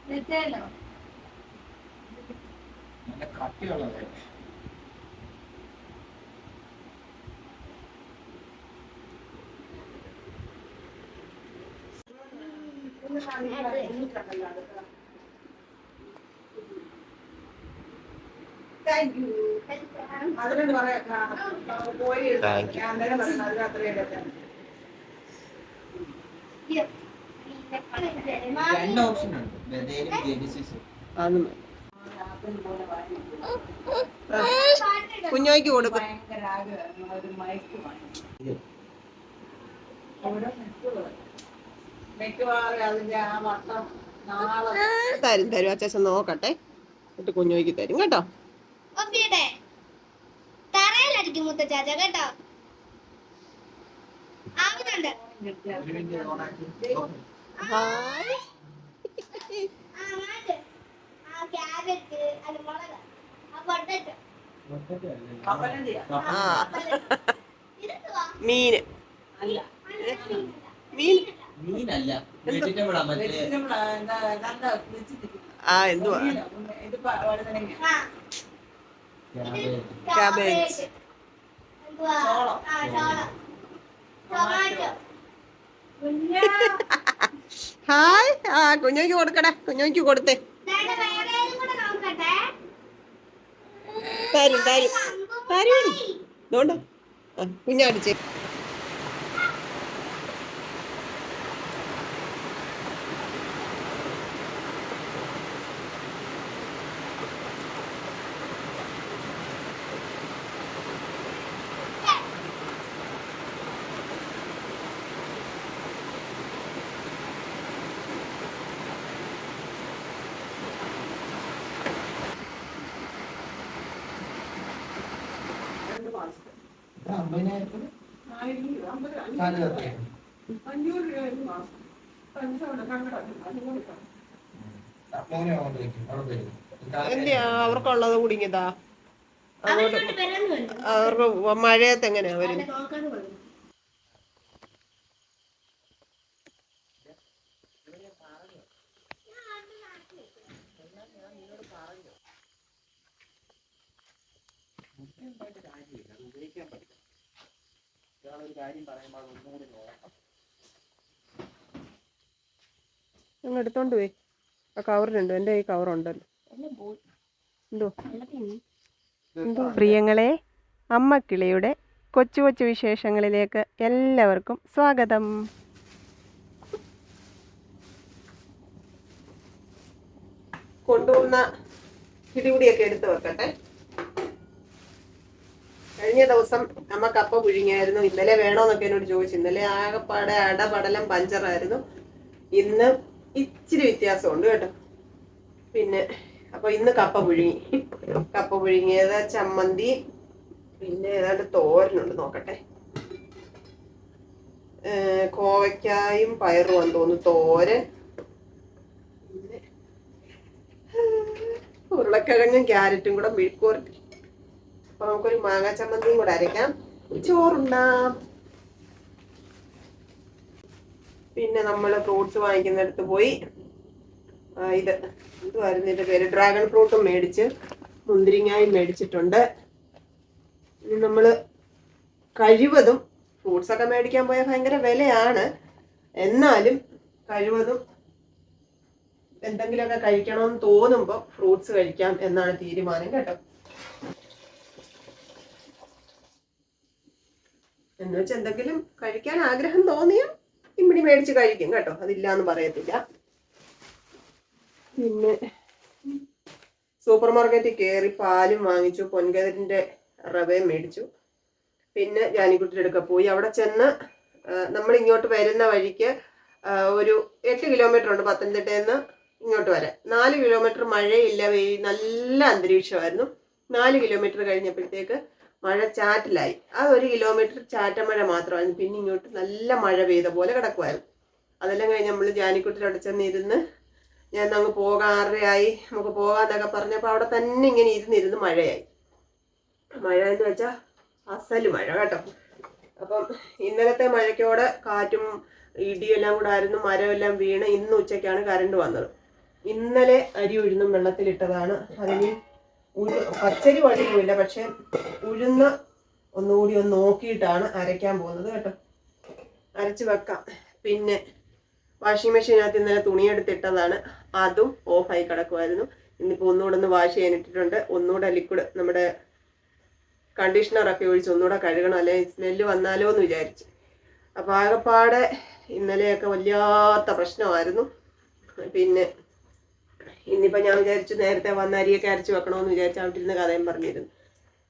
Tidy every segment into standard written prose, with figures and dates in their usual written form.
നല്ല കട്ടിയുള്ളത്. Thank you. അതിന് പോയി ഞാൻ തന്നെ പറഞ്ഞു അതിന് അത്രയും രണ്ട് ഓപ്ഷൻ ഉണ്ട്, ബദേലും ജെബിസിസും. കുഞ്ഞോയ്ക്ക് കൊടുക്കും. ഭയങ്കര ആഗ്രഹം ഒരു മയക്ക് മിക്കവാറും അതിന്റെ ആ വട്ടം നാളെ തരും തരും. അച്ഛൻ നോക്കട്ടെ, എന്നിട്ട് കുഞ്ഞോയ്ക്ക് തരും കേട്ടോ. തറയിലടിക്കും മുത്തച്ചാച്ച കേട്ടോ. ഒരു മിനിറ്റ് ഓണാക്കി. ഹായ്. ആ മീന് മീൻ മീനല്ല, വെജിറ്റബിളാ. മറ്റേ ആ എന്തുവാ ക്യാബേജ്. ഹായ്. ആ കുഞ്ഞോയ്ക്ക് കൊടുക്കടാ, കുഞ്ഞോയ്ക്ക് കൊടുത്തേ. തരും തരും തരും. ഇതുകൊണ്ട് കുഞ്ഞടിച്ചേ. അമ്പതിനായിരത്തിന് 500 രൂപ മാസം. എന്തിയാ അവർക്കുള്ളത് കുടുങ്ങിയതാ അങ്ങോട്ട്. അവർക്ക് മഴയത്ത് എങ്ങനെയാ വരും? ഞങ്ങൾ എടുത്തോണ്ട് പോയി. ആ കവറിലുണ്ട്, എൻ്റെ ഈ കവറുണ്ടല്ലോ. എന്തോ പ്രിയങ്ങളെ, അമ്മക്കിളിയുടെ കൊച്ചു കൊച്ചു വിശേഷങ്ങളിലേക്ക് എല്ലാവർക്കും സ്വാഗതം. കൊണ്ടുവന്ന പിടിപിടിയൊക്കെ എടുത്തു വെക്കട്ടെ. കഴിഞ്ഞ ദിവസം അമ്മ കപ്പ പുഴുങ്ങിയായിരുന്നു. ഇന്നലെ വേണോന്നൊക്കെ എന്നോട് ചോദിച്ചു. ഇന്നലെ ആകെപ്പാടെ അടപടലം പഞ്ചറായിരുന്നു. ഇന്ന് ഇച്ചിരി വ്യത്യാസമുണ്ട് കേട്ടോ. പിന്നെ അപ്പൊ ഇന്ന് കപ്പ പുഴുങ്ങി. കപ്പ പുഴുങ്ങിയത്, ചമ്മന്തി, പിന്നെ ഏതാണ്ട് തോരനുണ്ട്, നോക്കട്ടെ. കോവയ്ക്കായും പയറും എന്ന് തോന്നുന്നു തോരൻ. പിന്നെ ഉരുളക്കിഴങ്ങും ക്യാരറ്റും കൂടെ മെഴുക്കുവരട്ടി. അപ്പൊ നമുക്കൊരു മാങ്ങാ ചമ്മന്തിയും കൂടെ അരയ്ക്കാം, ചോറുണ്ടാം. പിന്നെ നമ്മൾ ഫ്രൂട്ട്സ് വാങ്ങിക്കുന്നിടത്ത് പോയി ഇത് എന്തുവായിരുന്നു ഇതിന്റെ പേര്, ഡ്രാഗൺ ഫ്രൂട്ടും മേടിച്ച് മുന്തിരിങ്ങായും മേടിച്ചിട്ടുണ്ട്. ഇനി നമ്മൾ കഴിവതും ഫ്രൂട്ട്സ് ഒക്കെ മേടിക്കാൻ പോയാൽ ഭയങ്കര വിലയാണ്. എന്നാലും കഴിവതും എന്തെങ്കിലുമൊക്കെ കഴിക്കണമെന്ന് തോന്നുമ്പോൾ ഫ്രൂട്ട്സ് കഴിക്കാം എന്നാണ് തീരുമാനം കേട്ടോ. എന്ന് വെച്ചാൽ എന്തെങ്കിലും കഴിക്കാൻ ആഗ്രഹം തോന്നിയാൽ ഇമ്മിടി മേടിച്ച് കഴിക്കും കേട്ടോ, അതില്ലാന്ന് പറയത്തില്ല. പിന്നെ സൂപ്പർ മാർക്കറ്റിൽ കയറി പാലും വാങ്ങിച്ചു, പൊൻകതിരിന്റെ റവയും മേടിച്ചു. പിന്നെ ജാനിക്കുട്ടിയുടെ അടുക്ക പോയി. അവിടെ ചെന്ന് നമ്മൾ ഇങ്ങോട്ട് വരുന്ന വഴിക്ക് ഒരു 8 കിലോമീറ്റർ ഉണ്ട് പത്തനംതിട്ടയിൽ നിന്ന് ഇങ്ങോട്ട് വരാൻ. 4 കിലോമീറ്റർ മഴയില്ല, നല്ല അന്തരീക്ഷമായിരുന്നു. 4 കിലോമീറ്റർ കഴിഞ്ഞപ്പോഴത്തേക്ക് മഴ ചാറ്റിലായി. ആ 1 കിലോമീറ്റർ ചാറ്റമഴ മാത്രമായിരുന്നു. പിന്നെ ഇങ്ങോട്ട് നല്ല മഴ പെയ്ത പോലെ കിടക്കുമായിരുന്നു. അതെല്ലാം കഴിഞ്ഞ് നമ്മൾ ജാനിക്കുട്ടിയുടെ അവിടെ ചെന്നിരുന്ന് ഞാൻ അങ്ങ് പോകാറയായി, നമുക്ക് പോകാന്നൊക്കെ പറഞ്ഞപ്പോൾ അവിടെ തന്നെ ഇങ്ങനെ ഇരുന്നിരുന്ന് മഴയായി. മഴ എന്ന് വെച്ചാൽ അസല് മഴ കേട്ടോ. അപ്പം ഇന്നലത്തെ മഴയ്ക്കോടെ കാറ്റും ഇടിയെല്ലാം കൂടെ ആയിരുന്നു. മരമെല്ലാം വീണ് ഇന്ന് ഉച്ചയ്ക്കാണ് കറണ്ട് വന്നത്. ഇന്നലെ അരി ഉഴുന്നും വെള്ളത്തിലിട്ടതാണ്. അതിന് പച്ചരി വഴിയുമില്ല, പക്ഷെ ഉഴുന്ന് ഒന്നുകൂടി ഒന്ന് നോക്കിയിട്ടാണ് അരയ്ക്കാൻ പോകുന്നത് കേട്ടോ. അരച്ച് വെക്കാം. പിന്നെ വാഷിംഗ് മെഷീനകത്ത് ഇന്നലെ തുണിയെടുത്തിട്ടതാണ്, അതും ഓഫായി കിടക്കുമായിരുന്നു. ഇന്നിപ്പോൾ ഒന്നുകൂടെ ഒന്ന് വാഷ് ചെയ്യാനിട്ടിട്ടുണ്ട്. ഒന്നുകൂടെ ലിക്വിഡ് നമ്മുടെ കണ്ടീഷണറൊക്കെ ഒഴിച്ച് ഒന്നുകൂടെ കഴുകണം, അല്ലെങ്കിൽ സ്മെല്ല് വന്നാലോ എന്ന് വിചാരിച്ചു. അപ്പോൾ ആകെപ്പാടെ ഇന്നലെയൊക്കെ വല്ലാത്ത പ്രശ്നമായിരുന്നു. പിന്നെ ഇന്നിപ്പോൾ ഞാൻ വിചാരിച്ചു നേരത്തെ വന്ന അരിയൊക്കെ അരച്ച് വെക്കണമെന്ന് വിചാരിച്ചു അവിടെ ഇരുന്ന് കഥയും പറഞ്ഞിരുന്നു.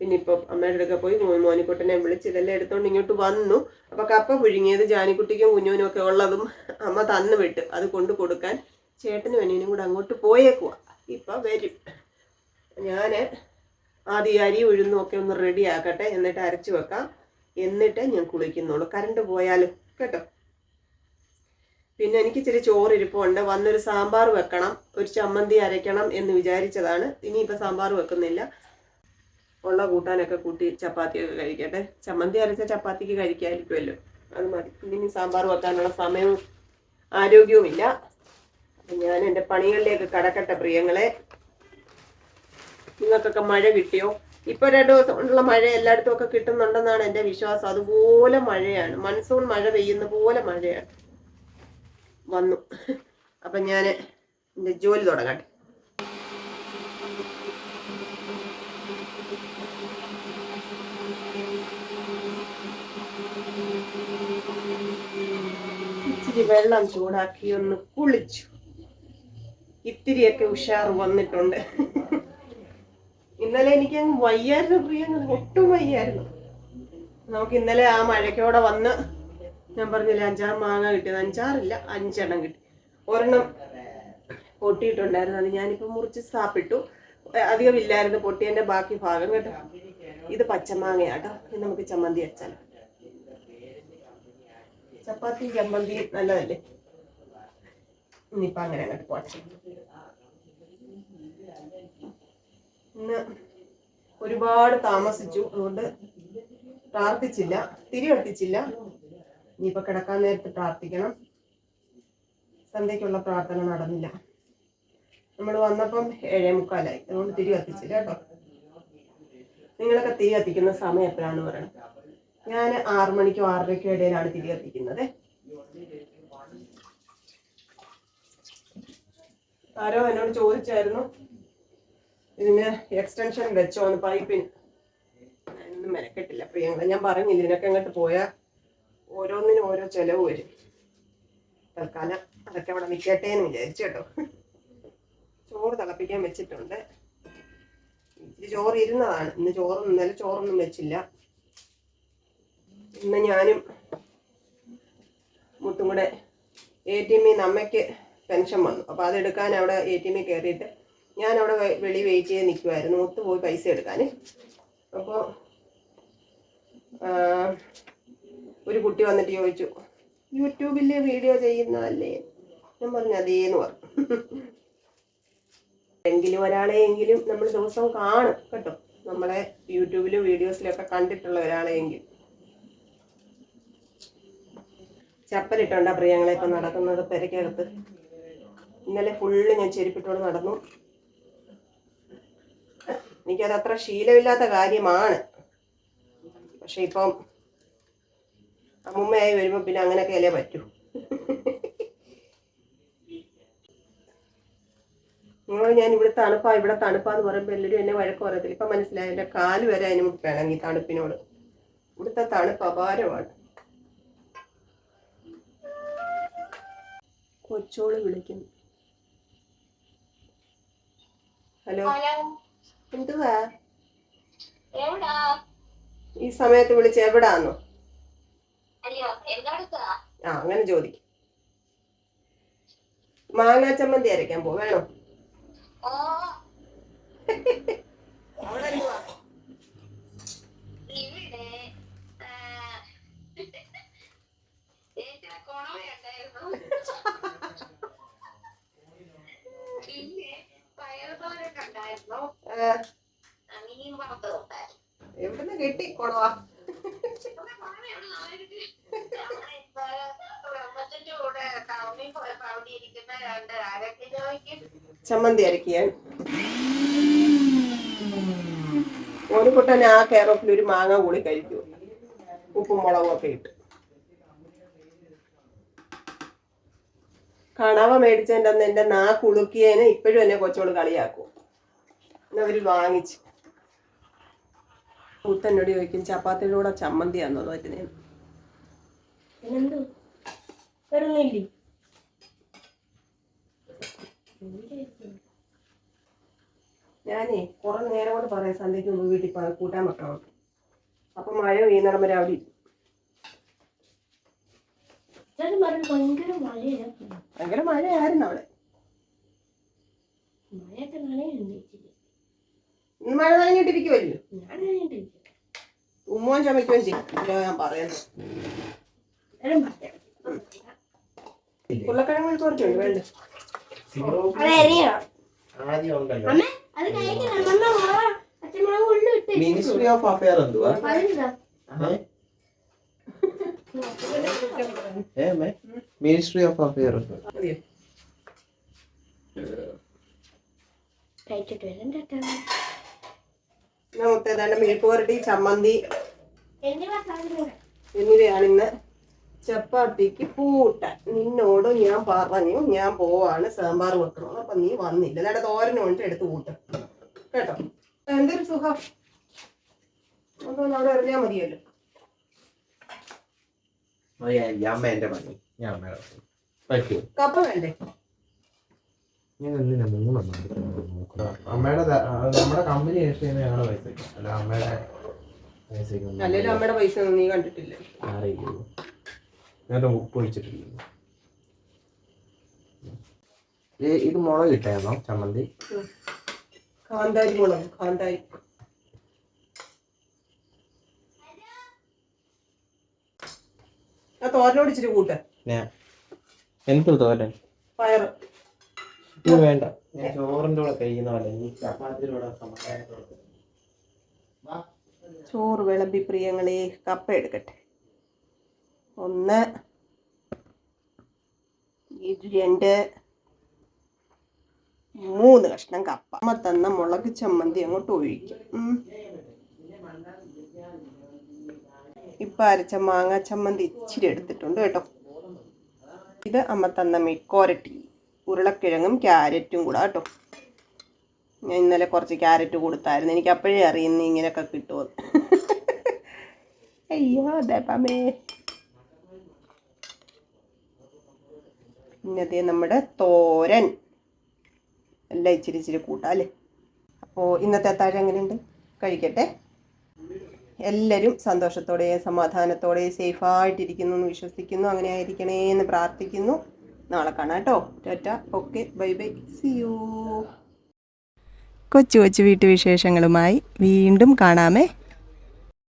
പിന്നെ ഇപ്പം അമ്മയുടെ അടുക്ക പോയി മോനിക്കുട്ടനെ വിളിച്ച് ഇതെല്ലാം എടുത്തോണ്ട് ഇങ്ങോട്ട് വന്നു. അപ്പോൾ കപ്പ പുഴുങ്ങിയത് ജാനിക്കുട്ടിക്കും കുഞ്ഞുവിനും ഒക്കെ ഉള്ളതും അമ്മ തന്നു വിട്ട് അത് കൊണ്ട് കൊടുക്കാൻ ചേട്ടനും അനിയനും കൂടെ അങ്ങോട്ട് പോയേക്കുവാ. ഇപ്പം വരും. ഞാൻ ആദ്യം അരി ഉഴുന്നും ഒക്കെ ഒന്ന് റെഡി ആക്കട്ടെ, എന്നിട്ട് അരച്ച് വെക്കാം. എന്നിട്ട് ഞാൻ കുളിക്കുന്നുള്ളൂ, കറണ്ട് പോയാലും കേട്ടോ. പിന്നെ എനിക്ക് ഇച്ചിരി ചോറിരിപ്പുണ്ട്. വന്നൊരു സാമ്പാർ വെക്കണം, ഒരു ചമ്മന്തി അരയ്ക്കണം എന്ന് വിചാരിച്ചതാണ്. ഇനിയിപ്പോൾ സാമ്പാർ വെക്കുന്നില്ല, ഉള്ള കൂട്ടാനൊക്കെ കൂട്ടി ചപ്പാത്തിയൊക്കെ കഴിക്കട്ടെ. ചമ്മന്തി അരച്ച ചപ്പാത്തിക്ക് കഴിക്കാതിരിക്കുമല്ലോ, അത് മതി. ഇനി സാമ്പാർ വെക്കാനുള്ള സമയവും ആരോഗ്യവുമില്ല. അപ്പം ഞാൻ എൻ്റെ പണികളിലേക്ക് കടക്കട്ടെ പ്രിയങ്ങളെ. നിങ്ങൾക്കൊക്കെ മഴ കിട്ടിയോ? ഇപ്പൊ 2 ദിവസം കൊണ്ടുള്ള മഴ എല്ലായിടത്തും ഒക്കെ കിട്ടുന്നുണ്ടെന്നാണ് എൻ്റെ വിശ്വാസം. അതുപോലെ മഴയാണ്, മൺസൂൺ മഴ പെയ്യുന്ന പോലെ മഴയാണ് വന്നു. അപ്പൊ ഞാൻ എൻ്റെ ജോലി തുടങ്ങട്ടെ. ഇച്ചിരി വെള്ളം ചൂടാക്കി ഒന്ന് കുളിച്ചു. ഇത്തിരിയൊക്കെ ഉഷാർ വന്നിട്ടുണ്ട്. ഇന്നലെ എനിക്ക് വയ്യായിരുന്നു പ്രിയ, ഒട്ടും വയ്യായിരുന്നു. നമുക്ക് ഇന്നലെ ആ മഴയ്ക്കോടെ വന്ന് ഞാൻ പറഞ്ഞില്ല 5-6 മാങ്ങ കിട്ടിയത്, 5-6 5 കിട്ടി. ഒരെണ്ണം പൊട്ടിയിട്ടുണ്ടായിരുന്നു, അത് ഞാനിപ്പോൾ മുറിച്ച് സാപ്പിട്ടു. അധികം ഇല്ലായിരുന്നു പൊട്ടിയതിൻ്റെ ബാക്കി ഭാഗം കേട്ടോ. ഇത് പച്ചമാങ്ങയാട്ടോ. ഇത് നമുക്ക് ചമ്മന്തി അരച്ചാലോ? ചപ്പാത്തി ചമ്മന്തി നല്ലതല്ലേ? ഇനിയിപ്പോൾ അങ്ങനെ അങ്ങോട്ട് പോട്ടെ. ഇന്ന് ഒരുപാട് താമസിച്ചു, അതുകൊണ്ട് പ്രാർത്ഥിച്ചില്ല, തിരി കത്തിച്ചില്ല. ഇനിയിപ്പോൾ കിടക്കാൻ നേരത്ത് പ്രാർത്ഥിക്കണം. സന്ധ്യയ്ക്കുള്ള പ്രാർത്ഥന നടന്നില്ല. നമ്മൾ വന്നപ്പം 7:45, അതുകൊണ്ട് തിരി കത്തിച്ചില്ല കേട്ടോ. നിങ്ങളൊക്കെ തിരി കത്തിക്കുന്ന സമയം എപ്പോഴാണ് പറയണം? ഞാൻ 6 മണിക്കോ 6:30ക്കോ ഇടയിലാണ് തിരി കത്തിക്കുന്നത്. ആരോ എന്നോട് ചോദിച്ചായിരുന്നു ഇതിന് എക്സ്റ്റൻഷൻ വെച്ചോന്ന് പൈപ്പിന്. ഞാനൊന്നും മെനക്കെട്ടില്ല പ്രിയങ്ങളെ. ഞാൻ പറഞ്ഞില്ല, ഇതിനൊക്കെ അങ്ങോട്ട് പോയാൽ ഓരോന്നിനും ഓരോ ചെലവ് വരും. തൽക്കാലം അതൊക്കെ അവിടെ നിൽക്കട്ടെ എന്ന് വിചാരിച്ചു കേട്ടോ. ചോറ് തിളപ്പിക്കാൻ വെച്ചിട്ടുണ്ട്. ഇച്ചിരി ചോറ് ഇരുന്നതാണ്. ഇന്നലെ ചോറൊന്നും വെച്ചില്ല. ഇന്ന് ഞാനും മുത്തും കൂടെ ATM അമ്മയ്ക്ക് പെൻഷൻ വന്നു. അപ്പോൾ അതെടുക്കാൻ അവിടെ ATM കയറിയിട്ട് ഞാൻ അവിടെ വെളി വെയിറ്റ് ചെയ്ത് നിൽക്കുമായിരുന്നു. മുത്ത് പോയി പൈസ എടുക്കാൻ. അപ്പോൾ ഒരു കുട്ടി വന്നിട്ട് ചോദിച്ചു, യൂട്യൂബിൽ വീഡിയോ ചെയ്യുന്നതല്ലേ? ഞാൻ പറഞ്ഞു അതേന്ന് പറഞ്ഞു. എങ്കിലും ഒരാളെയെങ്കിലും നമ്മൾ ദിവസവും കാണും കേട്ടോ, നമ്മളെ യൂട്യൂബിലും വീഡിയോസിലൊക്കെ കണ്ടിട്ടുള്ള ഒരാളെയെങ്കിലും. ചപ്പലിട്ടുണ്ടാ പ്രിയങ്ങളെ ഇപ്പം നടക്കുന്നത് പെരക്കകത്ത്. ഇന്നലെ ഫുള്ള് ഞാൻ ചെരുപ്പിട്ടോട് നടന്നു. എനിക്കത് അത്ര ശീലമില്ലാത്ത കാര്യമാണ്. പക്ഷെ ഇപ്പം അമ്മുമ്മയായി വരുമ്പോൾ പിന്നെ അങ്ങനെയൊക്കെ അല്ലേ പറ്റൂ. നിങ്ങളോട് ഞാൻ ഇവിടെ തണുപ്പാന്ന് പറയുമ്പോൾ എല്ലാവരും എന്നെ വഴക്ക് പറയത്തില്ല. ഇപ്പം മനസ്സിലായി, എൻ്റെ കാല് വരെ അതിന് പിണങ്ങി തണുപ്പിനോട്. ഇവിടുത്തെ തണുപ്പ് അപാരമാണ്. കൊച്ചോള് വിളിക്കുന്നു. ഹലോ, എന്തുവാ ഈ സമയത്ത് വിളിച്ച്? എവിടാന്നോ? അങ്ങനെ ചോദിക്കും. മാങ്ങാ ചമ്മന്തി അരയ്ക്കാൻ വേണോ? അവിടെ എന്തുവാ? എവിടുന്ന് കിട്ടി കൊണവാ? ചമ്മന്തി അരക്കിയാൽ ഒരു കുട്ടൻ ആ കേരളത്തിൽ ഒരു മാങ്ങ കൂടി കഴിക്കൂ, ഉപ്പും മുളകും ഒക്കെ ഇട്ട്. കണവ മേടിച്ചതിൻ്റെ അന്ന് എൻ്റെ കുളുക്കിയേനെ ഇപ്പോഴും എന്നെ കൊച്ചോട് കളിയാക്കും. എന്നവർ വാങ്ങിച്ച് കൂത്തന്നോട് ചോദിക്കും ചപ്പാത്തിയുടെ കൂടെ ചമ്മന്തി ആണെന്നോ തോറ്റുന്നേ. ഞാനേ കുറെ നേരം കൊണ്ട് പറയാം സന്ധ്യയ്ക്ക് മുമ്പ് വീട്ടിൽ കൂട്ടാൻ വെക്കണം. അപ്പൊ മഴ പെയ്യുന്നിടം വരെ അവിടെ ഭയങ്കര മഴയായിരുന്നു അവിടെ. മഴ നനഞ്ഞിട്ടിരിക്കുവല്ലോ, ഉമ്മോൻ ചമയ്ക്കുകയും ചെയ്യും. ഞാൻ പറയുന്നു ഉരുളക്കിഴങ്ങ് കുറച്ചുണ്ട് വേണ്ട. മിനിസ്ട്രി ഓഫ് അഫയർ എന്തുവാ? മിനിസ്ട്രി ഓഫ് അഫയർ മുത്തേതാണ്ട് മെഴുക്കുവരട്ടി, ചമ്മന്തി എന്നിവയാണ് ഇന്ന് ചപ്പാത്തിക്ക് കൂട്ടാൻ. നിന്നോട് ഞാൻ പറഞ്ഞു ഞാൻ പോവാണ് സാമ്പാർ വെക്കണം, അപ്പൊ നീ വന്നില്ല. അല്ലാതെ തോരനുകൊണ്ട് എടുത്ത് കൂട്ടും കേട്ടോ. എന്തൊരു സുഖം, അതൊന്നും അവിടെ അറിഞ്ഞാൽ മതിയല്ലോ. അമ്മേന്റെ പണി ഞാൻ പറ്റൂ. കപ്പ വേണ്ടേ? അമ്മയുടെ നമ്മുടെ കമ്പനി രജിസ്റ്റർ ചെയ്യുന്ന ഞങ്ങളുടെ പൈസ അല്ല അമ്മയുടെ പൈസ. അല്ലെങ്കിൽ അമ്മയുടെ പൈസ ഒന്നും നീ കണ്ടിട്ടില്ല. ഞാൻ ഉപ്പ് ഒഴിച്ചിട്ടില്ല. ഇത് മുളക് ഇട്ടായിരുന്നോ ചമ്മന്തി? കാന്താരി മുളക്, കാന്താരി. ആ തോരനോട് ഇച്ചിരി കൂട്ട. എന്ത് തോരൻ? പയറ്. ഇത് വേണ്ട, ഞാൻ ചോറിന്റെ കൂടെ കഴിക്കുന്ന പോലെ ഈ ചപ്പാത്തിയുടെ കൂടെ സമാധാനത്തോടെ. ചോറ് വിളമ്പി പ്രിയങ്ങളെ. കപ്പ എടുക്കട്ടെ. 1 2 3 കഷ്ണം കപ്പ. അമ്മ തന്ന മുളക് ചമ്മന്തി അങ്ങോട്ട് ഒഴിക്കും. ഇപ്പം അരച്ച മാങ്ങ ചമ്മന്തി ഇച്ചിരി എടുത്തിട്ടുണ്ട് കേട്ടോ. ഇത് അമ്മ തന്ന മെഴുക്കുവരട്ടി, ഉരുളക്കിഴങ്ങും ക്യാരറ്റും കൂടെ കേട്ടോ. ഞാൻ ഇന്നലെ കുറച്ച് ക്യാരറ്റ് കൊടുത്തായിരുന്നു. എനിക്ക് അപ്പോഴേ അറിയുന്നു ഇങ്ങനെയൊക്കെ കിട്ടുമോ. അയ്യോ അതേ. പിന്നതേ നമ്മുടെ തോരൻ എല്ലാം ഇച്ചിരി ഇച്ചിരി കൂട്ടാം അല്ലേ. അപ്പോൾ ഇന്നത്തെ അത്താഴം എങ്ങനെയുണ്ട്? കഴിക്കട്ടെ. എല്ലാവരും സന്തോഷത്തോടെ സമാധാനത്തോടെ സേഫായിട്ടിരിക്കുന്നു എന്ന് വിശ്വസിക്കുന്നു. അങ്ങനെ ആയിരിക്കണേ എന്ന് പ്രാർത്ഥിക്കുന്നു. നാളെ കാണാം കേട്ടോ. Tata. Okay, bye bye, see you. കൊച്ചു കൊച്ചു വീട്ടുവിശേഷങ്ങളുമായി വീണ്ടും കാണാമേ.